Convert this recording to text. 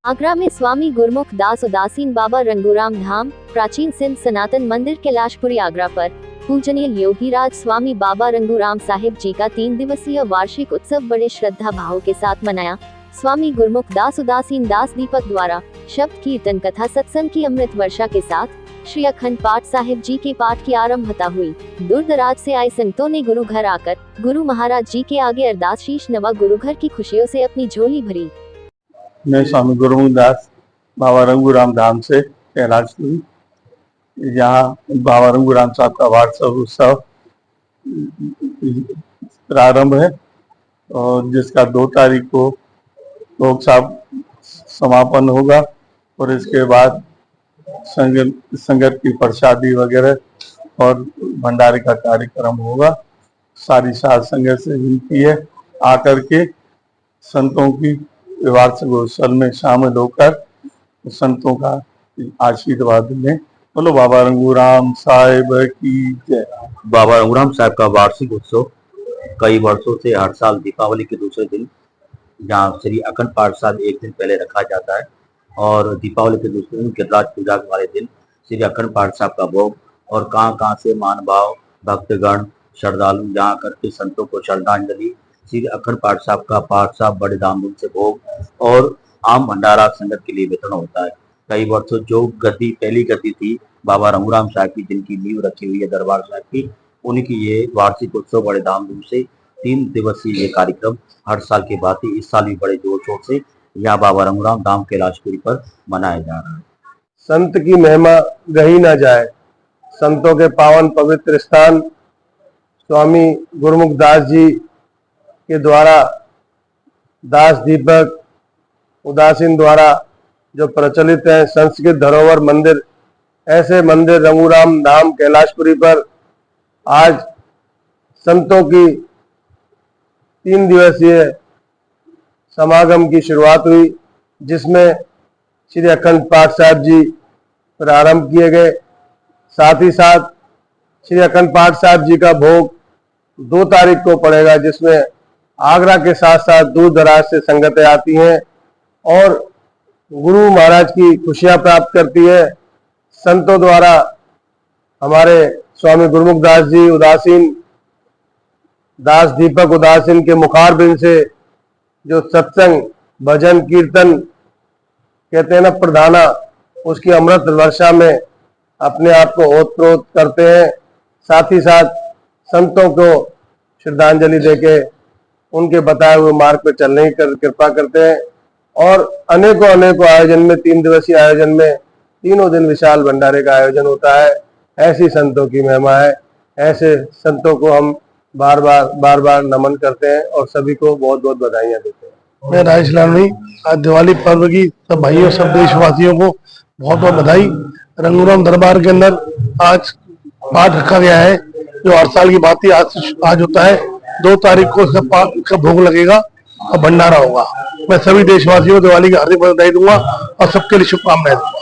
आगरा में स्वामी गुरुमुख दास उदासीन बाबा रंगूराम धाम प्राचीन सिंध सनातन मंदिर कैलाशपुरी आगरा पर पूजनीय योगीराज स्वामी बाबा रंगूराम साहिब जी का 3 दिवसीय वार्षिक उत्सव बड़े श्रद्धा भाव के साथ मनाया। स्वामी गुरुमुख दास उदासीन दास दीपक द्वारा शब्द कीर्तन कथा सत्संग की अमृत वर्षा के साथ श्री अखंड पाठ साहिब जी के पाठ की आरंभता हुई। दूर दराज से आए संतों ने गुरु घर आकर गुरु महाराज जी के आगे अरदास शीश नवा गुरु घर की खुशियों से अपनी झोली भरी। मैं स्वामी गुरुमुख दास बाबा रंगूराम धाम से कैलाशपुरी, यहाँ बाबा रंगूराम साहब का वार्षिक उत्सव प्रारंभ है और जिसका 2 तारीख को भोग साहब समापन होगा और इसके बाद संगत की प्रसादी वगैरह और भंडारे का कार्यक्रम होगा। सारी साध संगत से विनती है आकर के संतों की वार्षिक उत्सव में शामिल होकर संतों का आशीर्वाद लें। बोलो बाबा रंगूराम साहिब की जय। बाबा रंगूराम साहब का वार्षिक उत्सव कई वर्षों से हर साल दीपावली के दूसरे दिन जहाँ श्री अखंड पाठ साहब एक दिन पहले रखा जाता है और दीपावली के दूसरे दिन गिरिराज पूजा वाले दिन श्री अखंड पाठ साहब का भोग और कहाँ से मान भाव भक्तगण श्रद्धालु यहाँ करके संतों को श्रद्धांजलि श्री अखंड पाठ साहब का पाठ साहब बड़े धामधूम से भोग और आम भंडारा संगत के लिए वितरण होता है। कई वर्षों जो गति पहली गति थी बाबा रंगूराम साहब की, जिनकी नींव रखी हुई है दरबार साहब की, उनकी ये वार्षिक उत्सव बड़े धामधूम से 3 दिवसीय ये कार्यक्रम हर साल की भांति इस साल भी बड़े जोर शोर से यहाँ बाबा रंगूराम धाम कैलाशपुरी पर मनाया जा रहा है। संत की महिमा गही ना जाए। संतों के पावन पवित्र स्थान स्वामी गुरुमुख दास जी के द्वारा दास दीपक उदासीन द्वारा जो प्रचलित है संस्कृत धरोहर मंदिर, ऐसे मंदिर रंगूराम धाम कैलाशपुरी पर आज संतों की 3 दिवसीय समागम की शुरुआत हुई, जिसमें श्री अखंड पाठ साहब जी प्रारंभ किए गए। साथ ही साथ श्री अखंड पाठ साहब जी का भोग 2 तारीख को पड़ेगा, जिसमें आगरा के साथ साथ दूर दराज से संगतें आती हैं और गुरु महाराज की खुशियां प्राप्त करती है। संतों द्वारा हमारे स्वामी गुरुमुख दास जी उदासीन दास दीपक उदासीन के मुखारबिंद से जो सत्संग भजन कीर्तन कहते हैं ना प्रधाना, उसकी अमृत वर्षा में अपने आप को ओतप्रोत करते हैं। साथ ही साथ संतों को श्रद्धांजलि देके उनके बताए हुए मार्ग पर चलने की कृपा करते हैं और अनेकों आयोजन में 3 दिवसीय आयोजन में तीनों दिन विशाल भंडारे का आयोजन होता है। ऐसी संतों की महिमा है। ऐसे संतों को हम बार बार नमन करते हैं और सभी को बहुत बहुत बधाइयां देते हैं। मैं राजेश लालनी, आज दिवाली पर्व की सब भाइयों सब देशवासियों को बहुत बहुत बधाई। रंगूराम दरबार के अंदर आज पाठ रखा गया है जो हर साल की भांति आज होता है। 2 तारीख को इसका भोग लगेगा और भंडारा होगा। मैं सभी देशवासियों को दिवाली की हार्दिक बधाई दूंगा और सबके लिए शुभकामनाएं दूंगा।